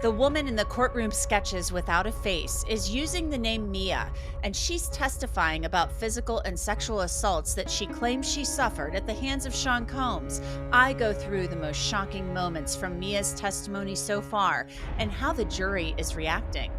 The woman in the courtroom sketches without a face is using the name Mia, and she's testifying about physical and sexual assaults that she claims she suffered at the hands of Sean Combs. I go through the most shocking moments from Mia's testimony so far and how the jury is reacting.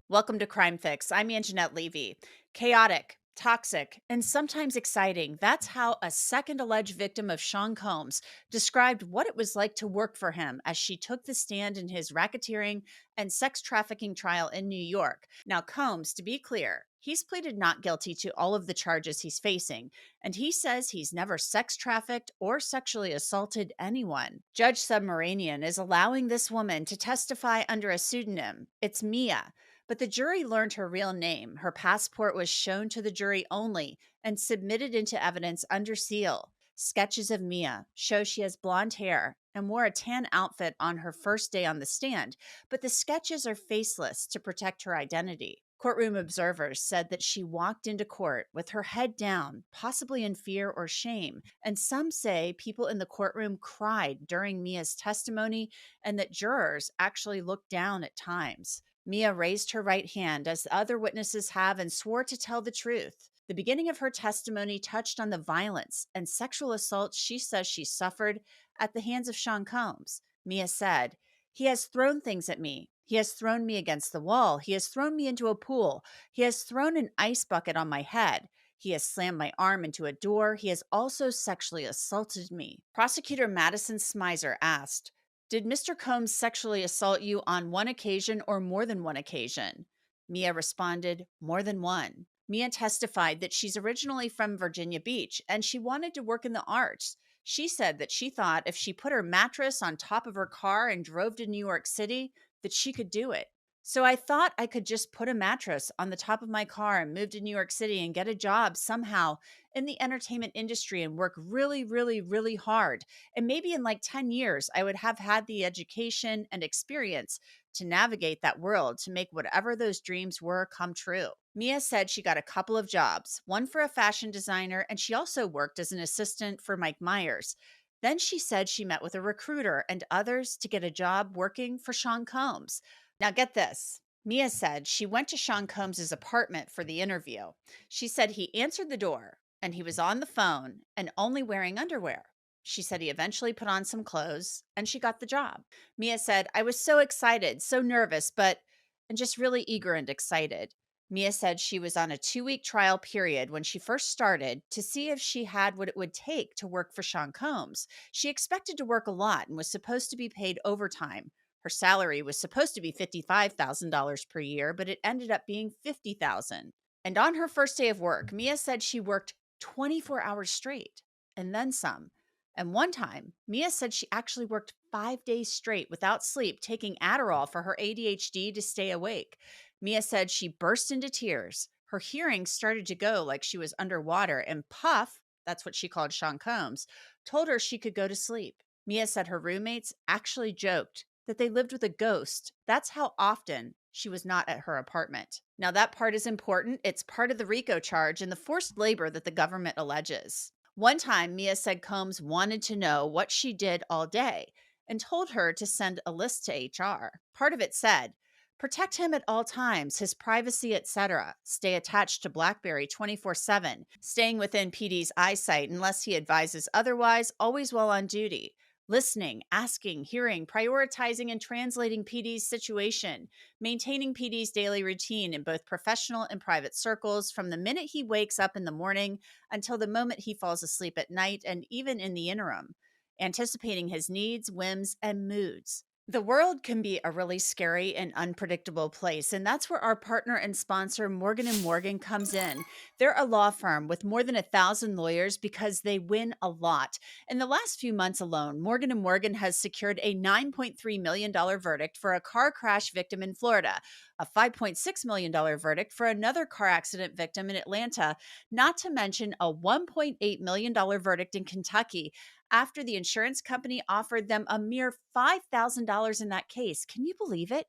Welcome to Crime Fix. I'm Angenette Levy. Chaotic, toxic, and sometimes exciting. That's how a second alleged victim of Sean Combs described what it was like to work for him as she took the stand in his racketeering and sex trafficking trial in New York. Now, Combs, to be clear, he's pleaded not guilty to all of the charges he's facing, and he says he's never sex trafficked or sexually assaulted anyone. Judge Submaranian is allowing this woman to testify under a pseudonym. It's Mia. But the jury learned her real name. Her passport was shown to the jury only and submitted into evidence under seal. Sketches of Mia show she has blonde hair and wore a tan outfit on her first day on the stand, but the sketches are faceless to protect her identity. Courtroom observers said that she walked into court with her head down, possibly in fear or shame, and some say people in the courtroom cried during Mia's testimony and that jurors actually looked down at times. Mia raised her right hand, as the other witnesses have, and swore to tell the truth. The beginning of her testimony touched on the violence and sexual assault she says she suffered at the hands of Sean Combs. Mia said, "He has thrown things at me. He has thrown me against the wall. He has thrown me into a pool. He has thrown an ice bucket on my head. He has slammed my arm into a door. He has also sexually assaulted me." Prosecutor Madison Smizer asked, "Did Mr. Combs sexually assault you on one occasion or more than one occasion?" Mia responded, "More than one." Mia testified that she's originally from Virginia Beach and she wanted to work in the arts. She said that she thought if she put her mattress on top of her car and drove to New York City, that she could do it. "So I thought I could just put a mattress on the top of my car and move to New York City and get a job somehow in the entertainment industry and work really, really, really hard. And maybe in like 10 years, I would have had the education and experience to navigate that world to make whatever those dreams were come true." Mia said she got a couple of jobs, one for a fashion designer, and she also worked as an assistant for Mike Myers. Then she said she met with a recruiter and others to get a job working for Sean Combs. Now get this. Mia said she went to Sean Combs' apartment for the interview. She said he answered the door and he was on the phone and only wearing underwear. She said he eventually put on some clothes and she got the job. Mia said, "I was so excited, so nervous, and just really eager and excited." Mia said she was on a 2-week trial period when she first started to see if she had what it would take to work for Sean Combs. She expected to work a lot and was supposed to be paid overtime. Her salary was supposed to be $55,000 per year, but it ended up being $50,000. And on her first day of work, Mia said she worked 24 hours straight and then some. And one time, Mia said she actually worked 5 days straight without sleep, taking Adderall for her ADHD to stay awake. Mia said she burst into tears. Her hearing started to go like she was underwater, and Puff, that's what she called Sean Combs, told her she could go to sleep. Mia said her roommates actually joked that they lived with a ghost. That's how often she was not at her apartment. Now, that part is important. It's part of the RICO charge and the forced labor that the government alleges. One time, Mia said Combs wanted to know what she did all day and told her to send a list to HR. Part of it said, "Protect him at all times, his privacy, etc. Stay attached to BlackBerry 24/7, staying within PD's eyesight unless he advises otherwise, always while on duty. Listening, asking, hearing, prioritizing, and translating PD's situation, maintaining PD's daily routine in both professional and private circles from the minute he wakes up in the morning until the moment he falls asleep at night and even in the interim, anticipating his needs, whims, and moods." The world can be a really scary and unpredictable place, and that's where our partner and sponsor Morgan & Morgan comes in. They're a law firm with more than 1,000 lawyers because they win a lot. In the last few months alone, Morgan & Morgan has secured a $9.3 million verdict for a car crash victim in Florida, a $5.6 million verdict for another car accident victim in Atlanta, not to mention a $1.8 million verdict in Kentucky after the insurance company offered them a mere $5,000 in that case. Can you believe it?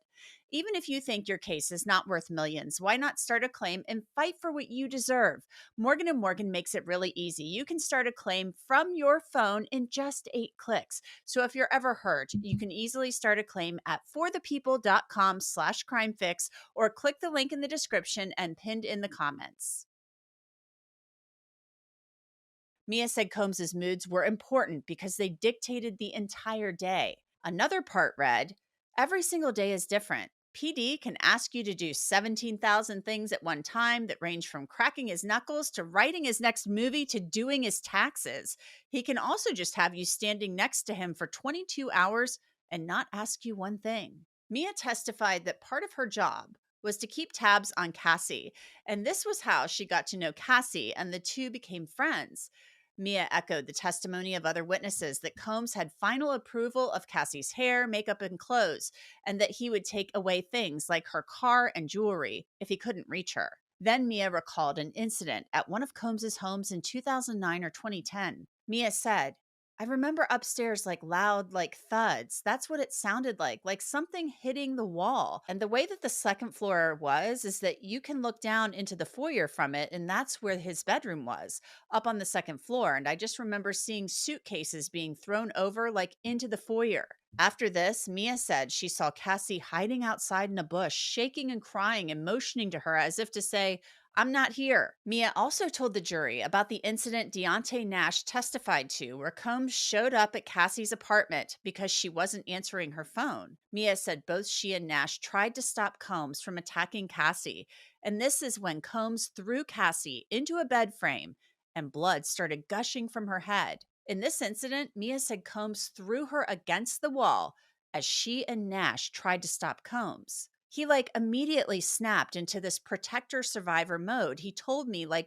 Even if you think your case is not worth millions, why not start a claim and fight for what you deserve? Morgan & Morgan makes it really easy. You can start a claim from your phone in just 8 clicks. So if you're ever hurt, you can easily start a claim at forthepeople.com/crimefix or click the link in the description and pinned in the comments. Mia said Combs's moods were important because they dictated the entire day. Another part read, "Every single day is different. PD can ask you to do 17,000 things at one time that range from cracking his knuckles to writing his next movie to doing his taxes. He can also just have you standing next to him for 22 hours and not ask you one thing." Mia testified that part of her job was to keep tabs on Cassie, and this was how she got to know Cassie and the two became friends. Mia echoed the testimony of other witnesses that Combs had final approval of Cassie's hair, makeup, and clothes, and that he would take away things like her car and jewelry if he couldn't reach her. Then Mia recalled an incident at one of Combs's homes in 2009 or 2010. Mia said, "I remember upstairs like loud, like thuds. That's what it sounded like something hitting the wall. And the way that the second floor was is that you can look down into the foyer from it, and that's where his bedroom was, up on the second floor. And I just remember seeing suitcases being thrown over like into the foyer." After this, Mia said she saw Cassie hiding outside in a bush, shaking and crying and motioning to her as if to say, "I'm not here." Mia also told the jury about the incident Deontay Nash testified to, where Combs showed up at Cassie's apartment because she wasn't answering her phone. Mia said both she and Nash tried to stop Combs from attacking Cassie, and this is when Combs threw Cassie into a bed frame and blood started gushing from her head. In this incident, Mia said Combs threw her against the wall as she and Nash tried to stop Combs. He immediately snapped into this protector survivor mode. He told me to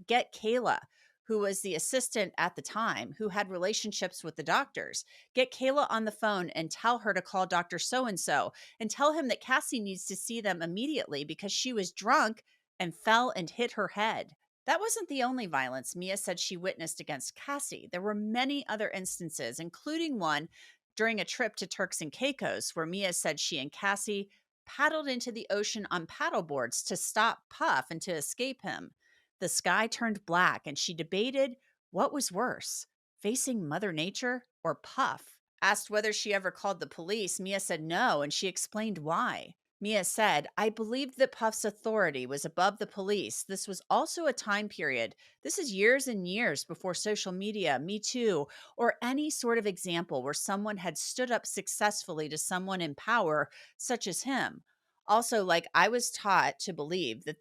get Kayla, who was the assistant at the time who had relationships with the doctors. Get Kayla on the phone and tell her to call Dr. So and so and tell him that Cassie needs to see them immediately because she was drunk and fell and hit her head. That wasn't the only violence Mia said she witnessed against Cassie. There were many other instances, including one during a trip to Turks and Caicos, where Mia said she and Cassie paddled into the ocean on paddle boards to stop Puff and to escape him. The sky turned black, and she debated what was worse, facing Mother Nature or Puff. Asked whether she ever called the police, Mia said no, and she explained why. Mia said, "I believed that Puff's authority was above the police. This was also a time period. This is years and years before social media, Me Too, or any sort of example where someone had stood up successfully to someone in power, such as him. Also, I was taught to believe that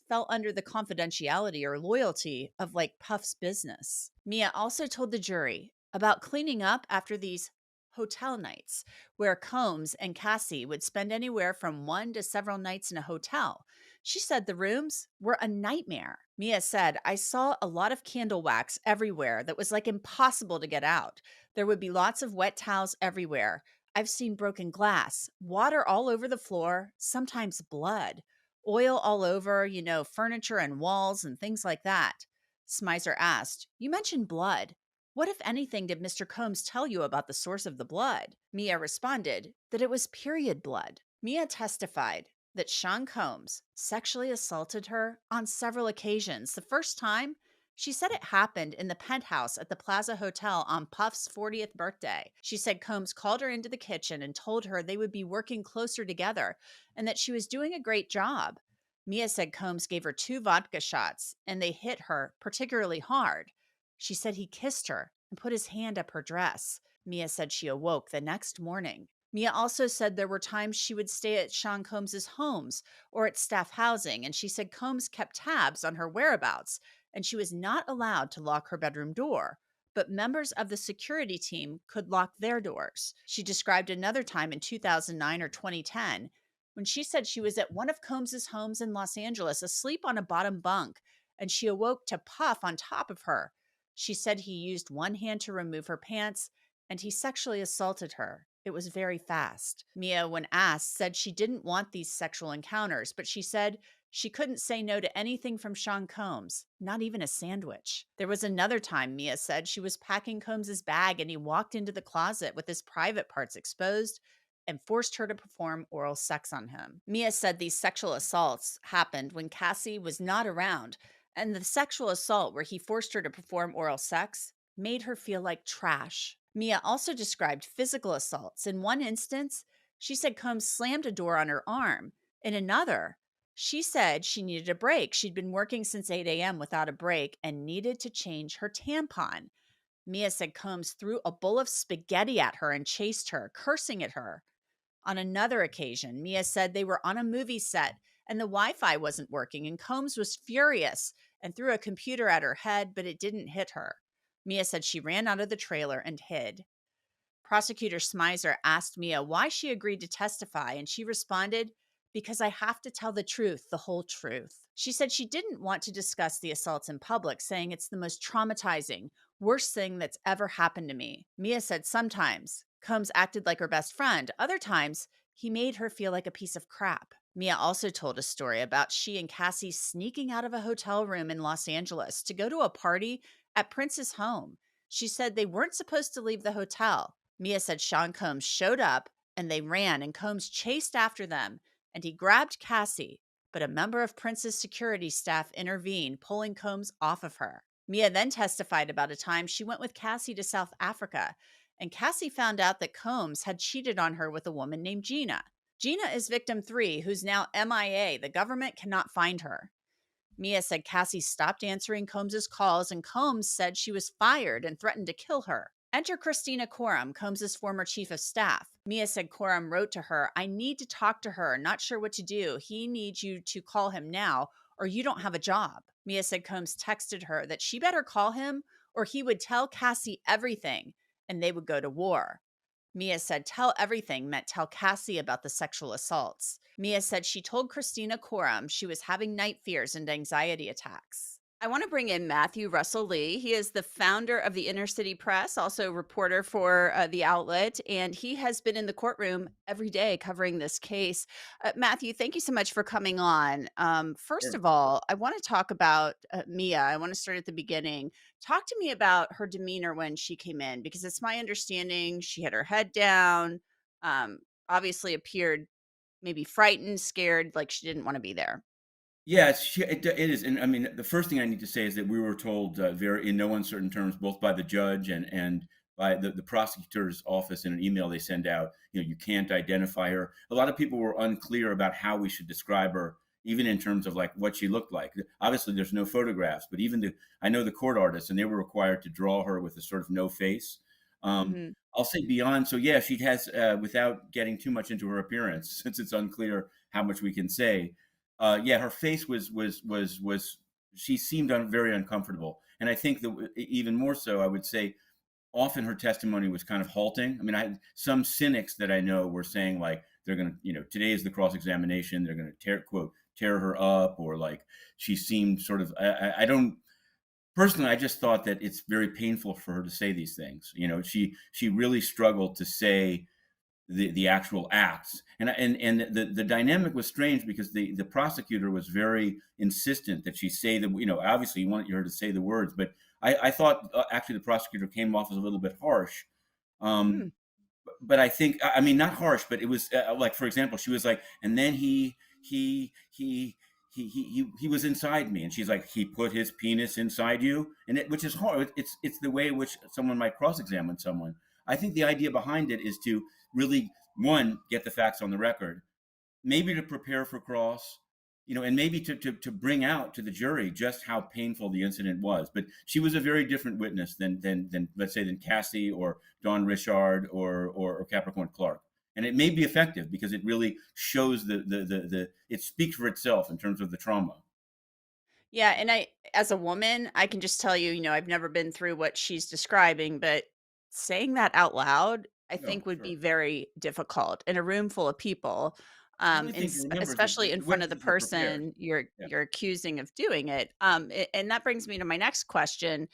fell under the confidentiality or loyalty of Puff's business." Mia also told the jury about cleaning up after these hotel nights, where Combs and Cassie would spend anywhere from one to several nights in a hotel. She said the rooms were a nightmare. Mia said, "I saw a lot of candle wax everywhere that was impossible to get out. There would be lots of wet towels everywhere. I've seen broken glass, water all over the floor, sometimes blood, oil all over, furniture and walls and things like that." Smizer asked, "You mentioned blood. What, if anything, did Mr. Combs tell you about the source of the blood?" Mia responded that it was period blood. Mia testified that Sean Combs sexually assaulted her on several occasions. The first time, she said it happened in the penthouse at the Plaza Hotel on Puff's 40th birthday. She said Combs called her into the kitchen and told her they would be working closer together and that she was doing a great job. Mia said Combs gave her 2 vodka shots and they hit her particularly hard. She said he kissed her and put his hand up her dress. Mia said she awoke the next morning. Mia also said there were times she would stay at Sean Combs's homes or at staff housing, and she said Combs kept tabs on her whereabouts, and she was not allowed to lock her bedroom door, but members of the security team could lock their doors. She described another time in 2009 or 2010 when she said she was at one of Combs's homes in Los Angeles asleep on a bottom bunk, and she awoke to Puff on top of her. She said he used one hand to remove her pants, and he sexually assaulted her. It was very fast. Mia, when asked, said she didn't want these sexual encounters, but she said she couldn't say no to anything from Sean Combs, not even a sandwich. There was another time, Mia said, she was packing Combs's bag and he walked into the closet with his private parts exposed and forced her to perform oral sex on him. Mia said these sexual assaults happened when Cassie was not around, and the sexual assault where he forced her to perform oral sex made her feel like trash. Mia also described physical assaults. In one instance, she said Combs slammed a door on her arm. In another, she said she needed a break. She'd been working since 8 a.m. without a break and needed to change her tampon. Mia said Combs threw a bowl of spaghetti at her and chased her, cursing at her. On another occasion, Mia said they were on a movie set and the Wi Fi wasn't working, and Combs was furious and threw a computer at her head, but it didn't hit her. Mia said she ran out of the trailer and hid. Prosecutor Smyser asked Mia why she agreed to testify, and she responded, "Because I have to tell the truth, the whole truth." She said she didn't want to discuss the assaults in public, saying it's the most traumatizing, worst thing that's ever happened to me. Mia said sometimes Combs acted like her best friend, other times he made her feel like a piece of crap. Mia also told a story about she and Cassie sneaking out of a hotel room in Los Angeles to go to a party at Prince's home. She said they weren't supposed to leave the hotel. Mia said Sean Combs showed up and they ran, and Combs chased after them and he grabbed Cassie, but a member of Prince's security staff intervened, pulling Combs off of her. Mia then testified about a time she went with Cassie to South Africa, and Cassie found out that Combs had cheated on her with a woman named Gina. Gina is victim 3, who's now MIA. The government cannot find her. Mia said Cassie stopped answering Combs's calls, and Combs said she was fired and threatened to kill her. Enter Christina Coram, Combs's former chief of staff. Mia said Coram wrote to her, "I need to talk to her, not sure what to do. He needs you to call him now, or you don't have a job." Mia said Combs texted her that she better call him or he would tell Cassie everything and they would go to war. Mia said tell everything meant tell Cassie about the sexual assaults. Mia said she told Christina Coram she was having night fears and anxiety attacks. I want to bring in Matthew Russell Lee. He is the founder of the Inner City Press, also reporter for the outlet, and he has been in the courtroom every day covering this case. Matthew, thank you so much for coming on. First Sure. of all, I want to talk about Mia. I want to start at the beginning. Talk to me about her demeanor when she came in, because it's my understanding she had her head down, um, obviously appeared maybe frightened, scared, like she didn't want to be there. Yeah, it is, and I mean, the first thing I need to say is that we were told, very in no uncertain terms, both by the judge and by the prosecutor's office in an email they send out, you can't identify her. A lot of people were unclear about how we should describe her, even in terms of, like, what she looked like. Obviously, there's no photographs, but even I know the court artists, and they were required to draw her with a sort of no face. Hmm. I'll say beyond, so yeah, she has, without getting too much into her appearance, since it's unclear how much we can say, yeah, her face was she seemed very uncomfortable, and I think that even more so, I would say, often her testimony was kind of halting. I mean, I had some cynics that I know were saying, like, they're going to, today is the cross examination, they're going to tear her up, or like she seemed sort of. I don't personally. I just thought that it's very painful for her to say these things. She really struggled to say the actual acts. And the dynamic was strange because the prosecutor was very insistent that she say that, obviously you wanted her to say the words, but I thought, actually the prosecutor came off as a little bit harsh. Um, Hmm. but I think, I mean, not harsh, but it was, like, for example, she was like, and then he was inside me, and she's like, he put his penis inside you, which is hard. It's the way in which someone might cross-examine someone. I think the idea behind it is to really, one, get the facts on the record, maybe to prepare for cross, and maybe to bring out to the jury just how painful the incident was. But she was a very different witness than let's say, than Cassie or Don Richard or Capricorn Clark. And it may be effective because it really shows it speaks for itself in terms of the trauma. Yeah, and as a woman, I can just tell you, I've never been through what she's describing, but saying that out loud, I No, think would be sure. very difficult in a room full of people, The only thing to remember is that especially in the front of the witnesses are prepared. person you're Yeah. you're accusing of doing it. And that brings me to my next question: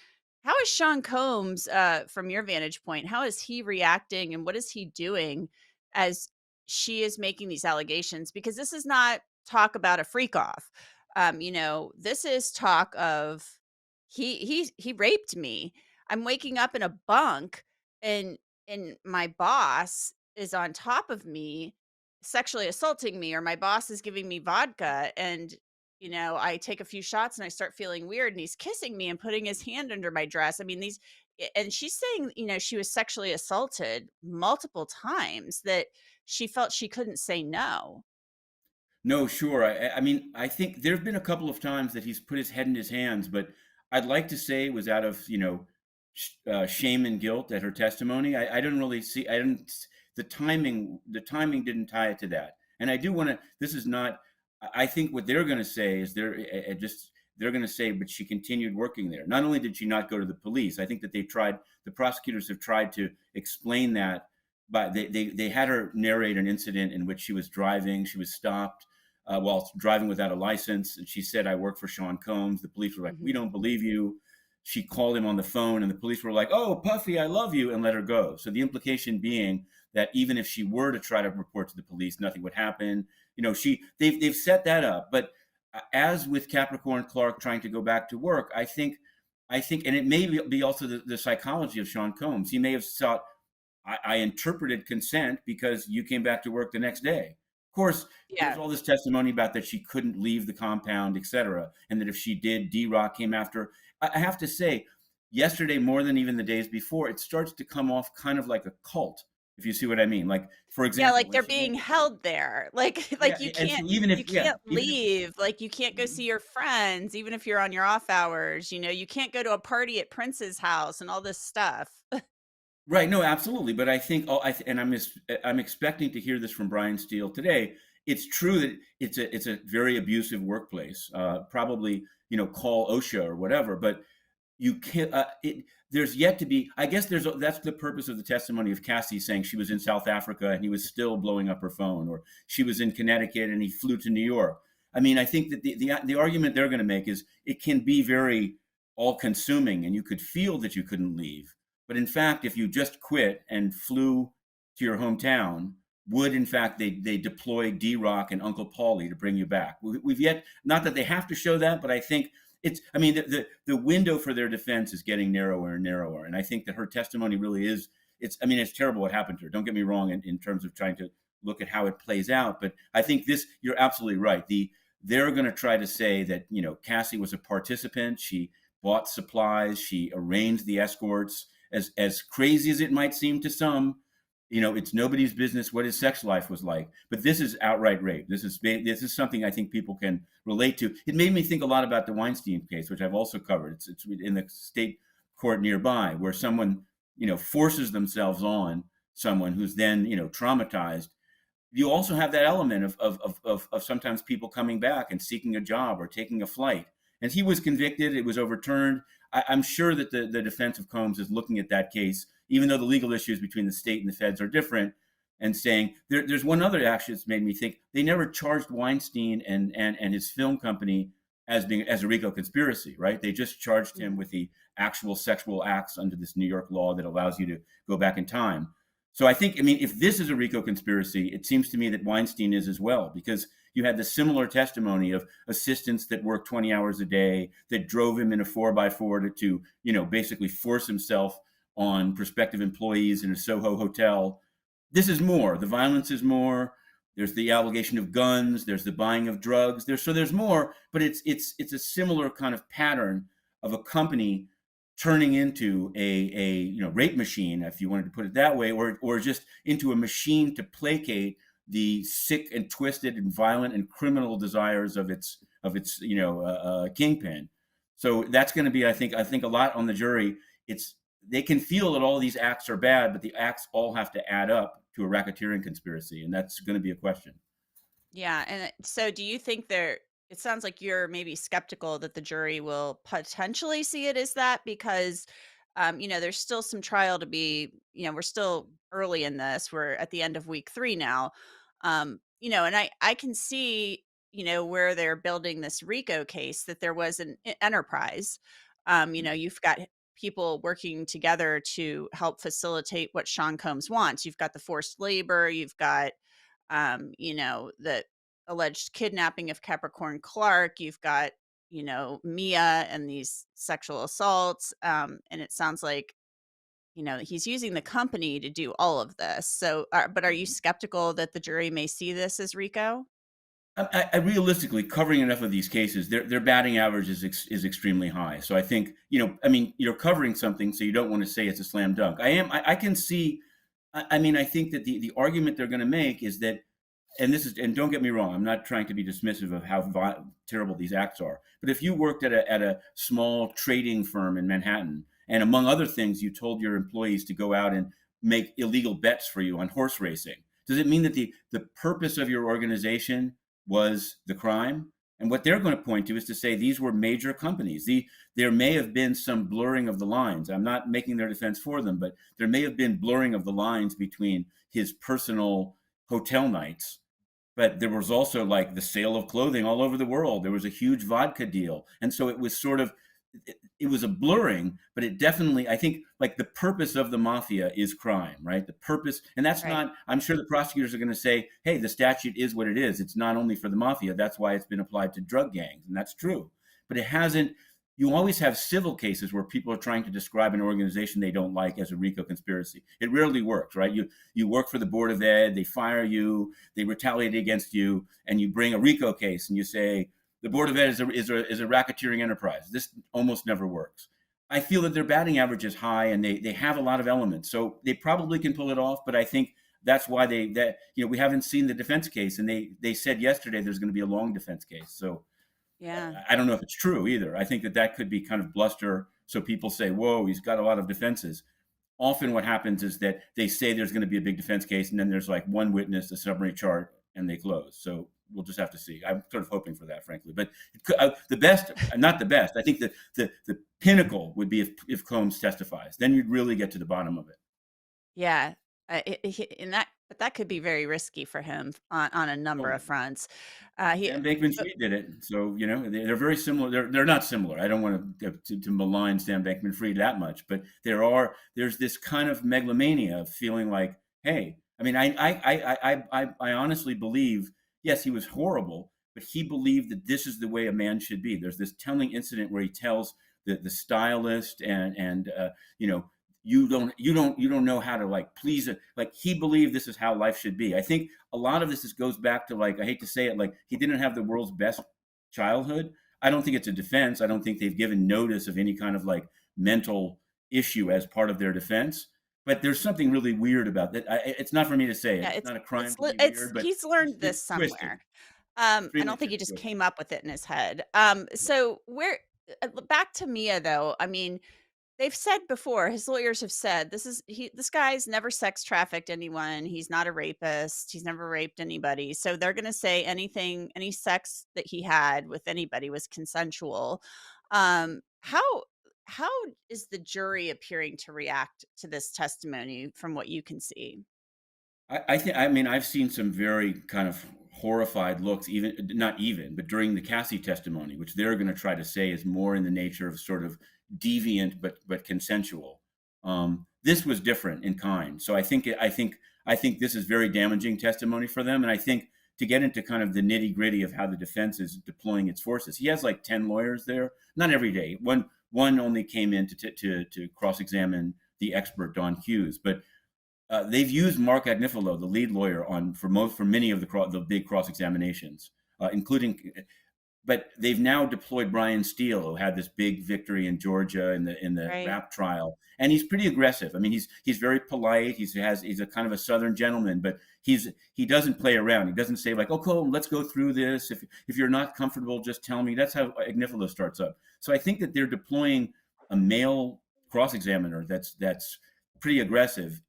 how is Sean Combs, from your vantage point, how is he reacting, and what is he doing as she is making these allegations? Because this is not talk about a freak off. This is talk of he raped me. I'm waking up in a bunk and my boss is on top of me, sexually assaulting me, or my boss is giving me vodka, and, I take a few shots and I start feeling weird, and he's kissing me and putting his hand under my dress. I mean, and she's saying, she was sexually assaulted multiple times, that she felt she couldn't say no. No, sure. I mean, I think there have been a couple of times that he's put his head in his hands, but I'd like to say it was out of, shame and guilt at her testimony. I didn't really see. I didn't. The timing didn't tie it to that. And I do want to. This is not. I think what they're going to say is they're going to say, but she continued working there. Not only did she not go to the police, I think that the prosecutors have tried to explain that, but they had her narrate an incident in which she was driving. She was stopped while driving without a license. And she said, I work for Sean Combs. The police were like, we Mhm. don't believe you. She called him on the phone, and the police were like, oh, Puffy, I love you, and let her go. So the implication being that even if she were to try to report to the police, nothing would happen. They've set that up. But as with Capricorn Clark trying to go back to work, I think, and it may be also the psychology of Sean Combs. He may have thought, I interpreted consent because you came back to work the next day. Of course, there's Yeah. all this testimony about that she couldn't leave the compound, et cetera, and that if she did, D-Rock came after her. I have to say, yesterday, more than even the days before, it starts to come off kind of like a cult, if you see what I mean. Like, for Yeah, example, like when they're she being went, held there. Like yeah, like you and can't so even if, you yeah, can't even if, leave, like you can't go see your friends even if you're on your off hours, you can't go to a party at Prince's house and all this stuff. right, no, absolutely, but I think, and I'm expecting to hear this from Brian Steele today. It's true that it's a very abusive workplace. Probably, call OSHA or whatever, but you can't. There's yet to be. I guess that's the purpose of the testimony of Cassie saying she was in South Africa and he was still blowing up her phone, or she was in Connecticut and he flew to New York. I mean, I think that the argument they're going to make is it can be very all consuming, and you could feel that you couldn't leave. But in fact, if you just quit and flew to your hometown, would in fact they deploy D-Rock and Uncle Paulie to bring you back? We've yet, not that they have to show that, but I think I mean, the window for their defense is getting narrower and narrower. And I think that her testimony really is, I mean, it's terrible what happened to her. Don't get me wrong in terms of trying to look at how it plays out. But I think you're absolutely right. They're going to try to say that, Cassie was a participant. She bought supplies. She arranged the escorts. As crazy as it might seem to some, it's nobody's business what his sex life was like. But this is outright rape. This is something I think people can relate to. It made me think a lot about the Weinstein case, which I've also covered. It's in the state court nearby, where someone forces themselves on someone who's then traumatized. You also have that element of sometimes people coming back and seeking a job or taking a flight. And he was convicted. It was overturned. I'm sure that the defense of Combs is looking at that case, even though the legal issues between the state and the feds are different, and saying there's one other action that's made me think they never charged Weinstein and his film company as a RICO conspiracy, right? They just charged him Mhm. with the actual sexual acts under this New York law that allows you to go back in time. So I think, I mean, if this is a RICO conspiracy, it seems to me that Weinstein is as well, because you had the similar testimony of assistants that worked 20 hours a day, that drove him in a 4x4 to basically force himself on prospective employees in a Soho hotel. This is more. The violence is more. There's the allegation of guns. There's the buying of drugs. There's more, but it's a similar kind of pattern of a company turning into a rape machine, if you wanted to put it that way, or just into a machine to placate the sick and twisted and violent and criminal desires of its kingpin. So that's going to be, I think a lot on the jury. It's They can feel that all these acts are bad, but the acts all have to add up to a racketeering conspiracy, and that's going to be a question. Yeah, and so do you think it sounds like you're maybe skeptical that the jury will potentially see it as that, because there's still some trial to be, we're still early in this. We're at the end of week 3 now. And I can see, where they're building this RICO case, that there was an enterprise. You've got people working together to help facilitate what Sean Combs wants. You've got the forced labor, you've got the alleged kidnapping of Capricorn Clark. You've got, Mia and these sexual assaults. And it sounds like he's using the company to do all of this. So, but are you skeptical that the jury may see this as RICO? I realistically covering enough of these cases, their batting average is extremely high. So I think, I mean, you're covering something, so you don't want to say it's a slam dunk. I can see. I mean, I think that the argument they're going to make is that, and don't get me wrong, I'm not trying to be dismissive of how terrible these acts are. But if you worked at a small trading firm in Manhattan, and among other things, you told your employees to go out and make illegal bets for you on horse racing, does it mean that the purpose of your organization was the crime? And what they're going to point to is to say these were major companies. There may have been some blurring of the lines. I'm not making their defense for them, but there may have been blurring of the lines between his personal hotel nights, but there was also like the sale of clothing all over the world. There was a huge vodka deal. And so it was sort of, it was a blurring, but it definitely, I think, like the purpose of the mafia is crime, right? The purpose, and that's Right. not, I'm sure the prosecutors are going to say, hey, the statute is what it is. It's not only for the mafia. That's why it's been applied to drug gangs. And that's true. But it hasn't, you always have civil cases where people are trying to describe an organization they don't like as a RICO conspiracy. It rarely works, right? You work for the Board of Ed, they fire you, they retaliate against you, and you bring a RICO case and you say, the Board of Ed is a racketeering enterprise. This almost never works. I feel that their batting average is high and they have a lot of elements. So they probably can pull it off, but I think that's why we haven't seen the defense case, and they said yesterday there's going to be a long defense case. So Yeah. I don't know if it's true either. I think that could be kind of bluster. So people say, whoa, he's got a lot of defenses. Often what happens is that they say there's going to be a big defense case, and then there's like one witness, a summary chart, and they close. So we'll just have to see. I'm sort of hoping for that, frankly. But the best, not the best, I think the pinnacle would be if Combs testifies. Then you'd really get to the bottom of it. Yeah. But that could be very risky for him on a number Oh, of fronts. He, Sam Bankman-Fried did it, so they're very similar. They're not similar. I don't want to malign Sam Bankman-Fried that much, but there's this kind of megalomania of feeling like, hey, I mean, I honestly believe, yes, he was horrible, but he believed that this is the way a man should be. There's this telling incident where he tells the stylist and you know you don't know how to like please it. Like he believed this is how life should be. I think a lot of this goes back to, like, I hate to say it, like he didn't have the world's best childhood. I don't think it's a defense. I don't think they've given notice of any kind of like mental issue as part of their defense. But there's something really weird about that. It's not for me to say it. yeah, It's not a crime to be it's weird, but he's learned it's this twisted, somewhere. I extremely don't think he just twisted. came up with it in his head. So back to Mia though. I mean, they've said before, his lawyers have said this guy's never sex trafficked anyone. He's not a rapist. He's never raped anybody. So they're going to say any sex that he had with anybody was consensual. How is the jury appearing to react to this testimony from what you can see? I think, I mean, I've seen some very kind of horrified looks, even not even, but during the Cassie testimony, which they're going to try to say is more in the nature of sort of deviant but consensual. This was different in kind, so I think this is very damaging testimony for them, and I think to get into kind of the nitty gritty of how the defense is deploying its forces, he has like 10 lawyers there, not every day. One only came in to cross examine the expert Don Hughes, but they've used Mark Agnifilo, the lead lawyer, for many of the big cross examinations, including. But they've now deployed Brian Steele, who had this big victory in Georgia in the Right. rap trial, and he's pretty aggressive. I mean, he's very polite. He's a kind of a Southern gentleman, but he doesn't play around. He doesn't say like, "Oh, cool, let's go through this. If you're not comfortable, just tell me." That's how Agnifilo starts up. So I think that they're deploying a male cross examiner that's pretty aggressive,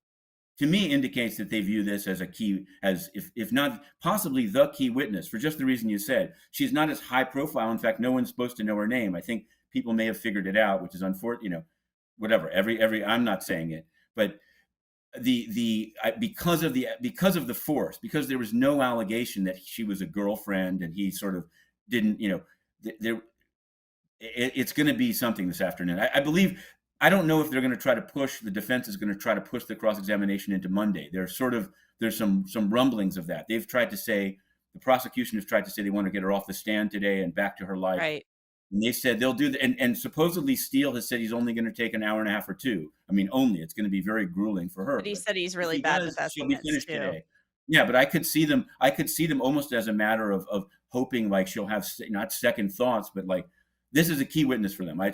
to me indicates that they view this as a key, as if not possibly the key witness, for just the reason you said. She's not as high profile. In fact, no one's supposed to know her name. I think people may have figured it out, which is unfortunate. Whatever. Every I'm not saying it, but because of the force, because there was no allegation that she was a girlfriend and he sort of didn't. There it's going to be something this afternoon. I believe. I don't know if they're going to try to push. The defense is going to try to push the cross examination into Monday. There's some rumblings of that. The prosecution has tried to say they want to get her off the stand today and back to her life. Right. And they said they'll do and supposedly Steele has said he's only going to take an hour and a half or two. I mean, only it's going to be very grueling for her. But he But said he's if really he bad with does, she'll be estimates finished too. today. Yeah, but I could see them. I could see them almost as a matter of hoping like she'll have not second thoughts, but like this is a key witness for them. I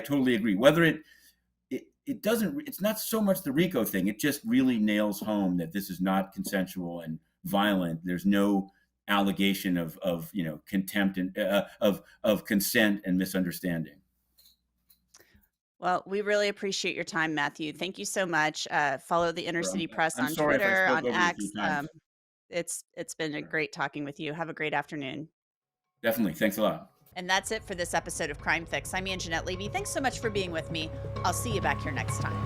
totally agree. Whether it doesn't. It's not so much the RICO thing. It just really nails home that this is not consensual and violent. There's no allegation of contempt and of consent and misunderstanding. Well, we really appreciate your time, Matthew. Thank you so much. Follow the Inner Sure. City Press I'm on sorry if I Twitter, spoke on over you a few X. times. It's been a Sure. great talking with you. Have a great afternoon. Definitely. Thanks a lot. And that's it for this episode of Crime Fix. I'm Angenette Levy. Thanks so much for being with me. I'll see you back here next time.